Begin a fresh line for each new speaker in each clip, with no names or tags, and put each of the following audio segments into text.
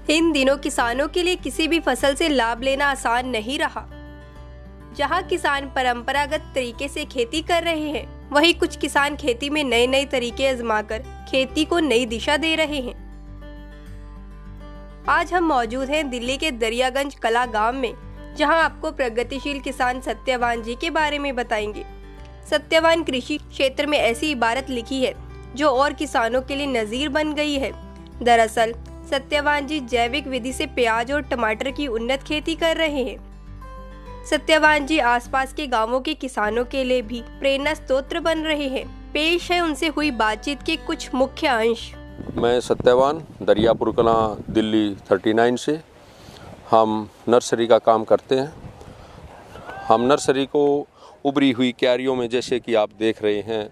इन दिनों किसानों के लिए किसी भी फसल से लाभ लेना आसान नहीं रहा। जहां किसान परंपरागत तरीके से खेती कर रहे हैं, वहीं कुछ किसान खेती में नए नए तरीके आजमाकर खेती को नई दिशा दे रहे हैं। आज हम मौजूद हैं दिल्ली के दरियागंज कला गांव में, जहां आपको प्रगतिशील किसान सत्यवान जी के बारे में बताएंगे। सत्यवान कृषि क्षेत्र में ऐसी इबारत लिखी है जो और किसानों के लिए नजीर बन गई है। दरअसल सत्यवान जी जैविक विधि से प्याज और टमाटर की उन्नत खेती कर रहे हैं। सत्यवान जी आसपास के गांवों के किसानों के लिए भी प्रेरणा स्रोत बन रहे हैं। पेश है उनसे हुई बातचीत के कुछ मुख्य अंश।
मैं सत्यवान दरियापुर कला दिल्ली 39 से हम नर्सरी का काम करते हैं। हम नर्सरी को उभरी हुई क्यारियों में, जैसे कि आप देख रहे हैं,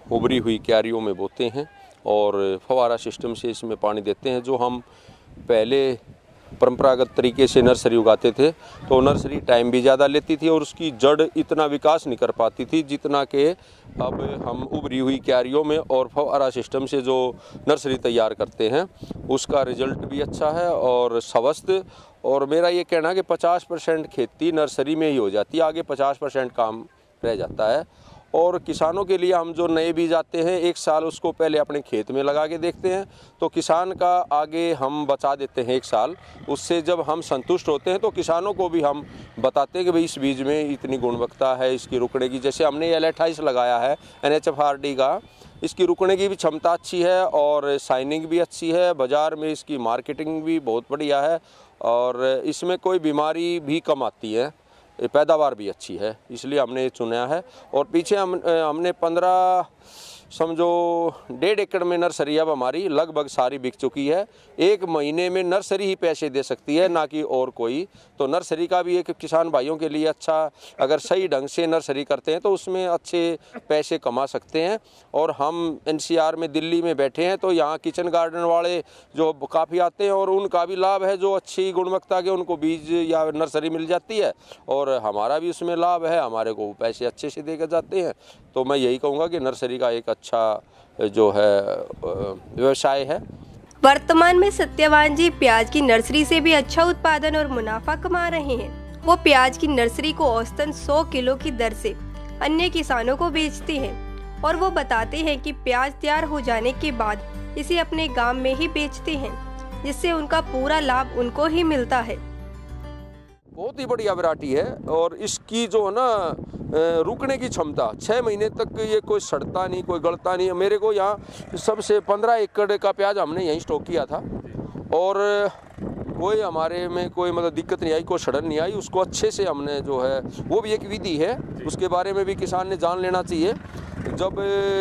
उभरी हुई क्यारियों में बोते हैं और फव्वारा सिस्टम से इसमें पानी देते हैं। जो हम पहले परंपरागत तरीके से नर्सरी उगाते थे तो नर्सरी टाइम भी ज़्यादा लेती थी और उसकी जड़ इतना विकास नहीं कर पाती थी जितना कि अब हम उभरी हुई क्यारियों में और फव्वारा सिस्टम से जो नर्सरी तैयार करते हैं उसका रिजल्ट भी अच्छा है और स्वस्थ। और मेरा ये कहना है कि 50% खेती नर्सरी में ही हो जाती है, आगे 50% काम रह जाता है। और किसानों के लिए हम जो नए बीज आते हैं, एक साल उसको पहले अपने खेत में लगा के देखते हैं तो किसान का आगे हम बचा देते हैं एक साल। उससे जब हम संतुष्ट होते हैं तो किसानों को भी हम बताते हैं कि भाई इस बीज में इतनी गुणवत्ता है, इसकी रुकने की। जैसे हमने L28 लगाया है NHFRD का, इसकी रुकने की भी क्षमता अच्छी है और शाइनिंग भी अच्छी है, बाज़ार में इसकी मार्केटिंग भी बहुत बढ़िया है और इसमें कोई बीमारी भी कम आती है, पैदावार भी अच्छी है, इसलिए हमने ये चुना है। और पीछे हमने 15 समझो 1.5 एकड़ में नर्सरी अब हमारी लगभग सारी बिक चुकी है। 1 महीने में नर्सरी ही पैसे दे सकती है, ना कि और कोई। तो नर्सरी का भी एक किसान भाइयों के लिए अच्छा, अगर सही ढंग से नर्सरी करते हैं तो उसमें अच्छे पैसे कमा सकते हैं। और हम NCR में दिल्ली में बैठे हैं तो यहाँ किचन गार्डन वाले जो काफ़ी आते हैं और उनका भी लाभ है, जो अच्छी गुणवत्ता के उनको बीज या नर्सरी मिल जाती है और हमारा भी उसमें लाभ है, हमारे को पैसे अच्छे से दे जाते हैं। तो मैं यही कहूँगा कि नर्सरी का एक अच्छा जो है व्यवसाय है।
वर्तमान में सत्यवान जी प्याज की नर्सरी से भी अच्छा उत्पादन और मुनाफा कमा रहे हैं। वो प्याज की नर्सरी को औसतन 100 किलो की दर से अन्य किसानों को बेचते हैं और वो बताते हैं कि प्याज तैयार हो जाने के बाद इसे अपने गांव में ही बेचते हैं, जिससे उनका पूरा लाभ उनको ही मिलता है।
बहुत ही बढ़िया वैरायटी है और इसकी जो है ना रुकने की क्षमता 6 महीने तक ये कोई सड़ता नहीं, कोई गलता नहीं। मेरे को यहाँ सबसे 15 एकड़ का प्याज हमने यहीं स्टॉक किया था और कोई हमारे में कोई मतलब दिक्कत नहीं आई, कोई सड़न नहीं आई। उसको अच्छे से हमने जो है, वो भी एक विधि है, उसके बारे में भी किसान ने जान लेना चाहिए। जब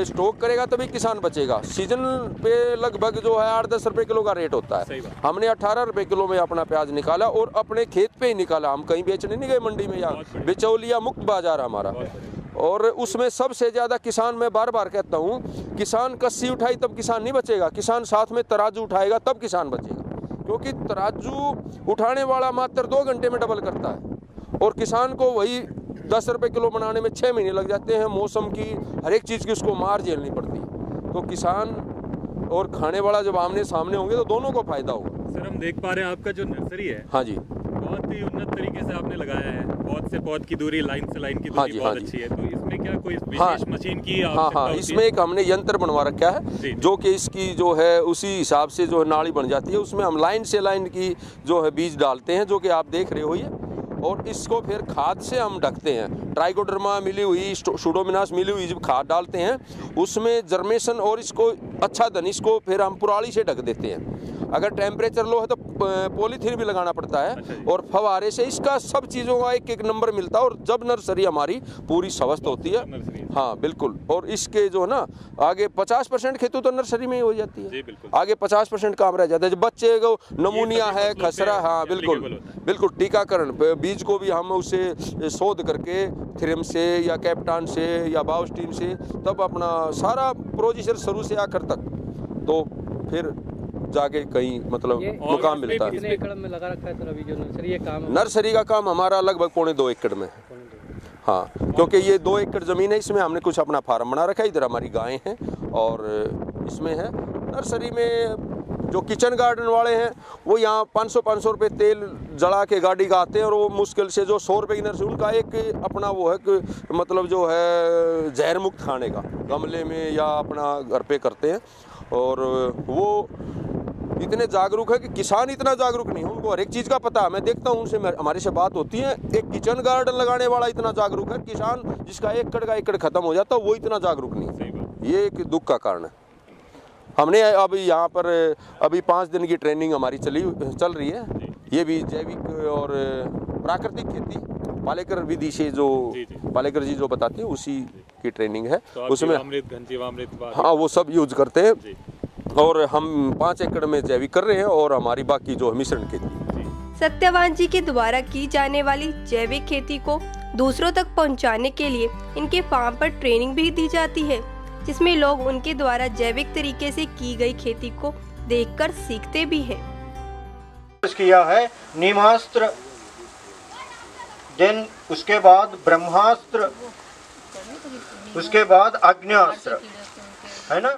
स्टॉक करेगा तभी किसान बचेगा। सीजन पे लगभग जो है 8-10 रुपए किलो का रेट होता है। हमने 18 रुपए किलो में अपना प्याज निकाला और अपने खेत पे ही निकाला, हम कहीं बेचने नहीं गए मंडी में, या बिचौलिया मुक्त बाजार हमारा। और उसमें सबसे ज़्यादा किसान, मैं बार बार कहता हूँ, किसान कस्सी उठाई तब किसान नहीं बचेगा, किसान साथ में तराजू उठाएगा तब किसान बचेगा। क्योंकि तराजू उठाने वाला मात्र 2 घंटे में डबल करता है और किसान को वही 10 रुपए किलो बनाने में 6 महीने लग जाते हैं। मौसम की हर एक चीज़ की उसको मार झेलनी पड़ती है। तो किसान और खाने वाला जब आमने सामने होंगे तो दोनों को फायदा होगा।
सर, हम देख पा रहे हैं आपका जो नर्सरी है,
हाँ जी,
बहुत ही उन्नत तरीके से आपने लगाया है। पौध से पौध की दूरी, लाइन से लाइन की दूरी बहुत अच्छी है। तो इसमें क्या कोई विशेष मशीन की आवश्यकता होती है?
इसमें एक हमने यंत्र बनवा रखा है जो कि इसकी जो है उसी हिसाब से जो है नाली बन जाती है। उसमें हम लाइन से लाइन की जो है बीज डालते हैं, जो कि आप देख रहे हो ये, और इसको फिर खाद से हम ढकते हैं। ट्राइकोडर्मा मिली हुई, सूडोमोनास मिली हुई जब खाद डालते हैं उसमें जर्मेशन और इसको अच्छा धन, इसको फिर हम पुराली से ढक देते हैं। अगर टेम्परेचर लो है तो पॉलीथीन भी लगाना पड़ता है और फव्वारे से इसका सब चीज़ों का एक नंबर मिलता है। और जब नर्सरी हमारी पूरी स्वस्थ होती है, हाँ बिल्कुल, और इसके जो है ना आगे 50% खेती तो नर्सरी में ही हो जाती है, आगे 50% काम रह जाता है। जब बच्चे को नमूनिया है, खसरा, हाँ बिल्कुल बिल्कुल, टीकाकरण बीज को भी हम उसे शोध करके थ्रिम से या कैप्टान से या बाउस्टीन से, तब अपना सारा प्रोसीजर शुरू से आखिर तक, तो फिर जाके कहीं मतलब मुकाम मिलता है।
कितने एकड़ में लगा रखा है सर अभी जो नर्सरी काम?
नर्सरी का काम हमारा लगभग 1.25 एकड़ में है। हाँ, क्योंकि ये 2 एकड़ ज़मीन है, इसमें हमने कुछ अपना फार्म बना रखा है। इधर हमारी गायें हैं और इसमें है। नर्सरी में जो किचन गार्डन वाले हैं वो यहाँ 500 रुपये तेल जला के गाड़ी का आते हैं, और वो मुश्किल से जो 100 रुपये की नर्सरी, उनका एक अपना वो है कि मतलब जो है जहर मुक्त खाने का गमले में या अपना घर पे करते हैं। और वो इतने जागरूक है कि किसान इतना जागरूक नहीं है, उनको हर एक चीज़ का पता है। मैं देखता हूँ उनसे, हमारे से बात होती है, एक किचन गार्डन लगाने वाला इतना जागरूक है, किसान जिसका 1 एकड़ का एकड़ खत्म हो जाता है वो इतना जागरूक नहीं है। ये एक दुख का कारण है। हमने अभी यहाँ पर अभी 5 दिन की ट्रेनिंग हमारी चल रही है। ये भी जैविक और प्राकृतिक खेती पालेकर विधि से जो पालेकर जी जो बताते हैं उसी की ट्रेनिंग है।
तो
उसमें हाँ वो सब यूज करते हैं, और हम 5 एकड़ में जैविक कर रहे हैं, और हमारी बाकी जो है मिश्रण खेती।
सत्यवान जी के द्वारा की जाने वाली जैविक खेती को दूसरों तक पहुंचाने के लिए इनके फार्म पर ट्रेनिंग भी दी जाती है, जिसमें लोग उनके द्वारा जैविक तरीके से की गई खेती को देखकर सीखते भी हैं।
किया है नीमास्त्र, देन उसके बाद ब्रह्मास्त्र, उसके बाद अग्न्यास्त्र, है ना।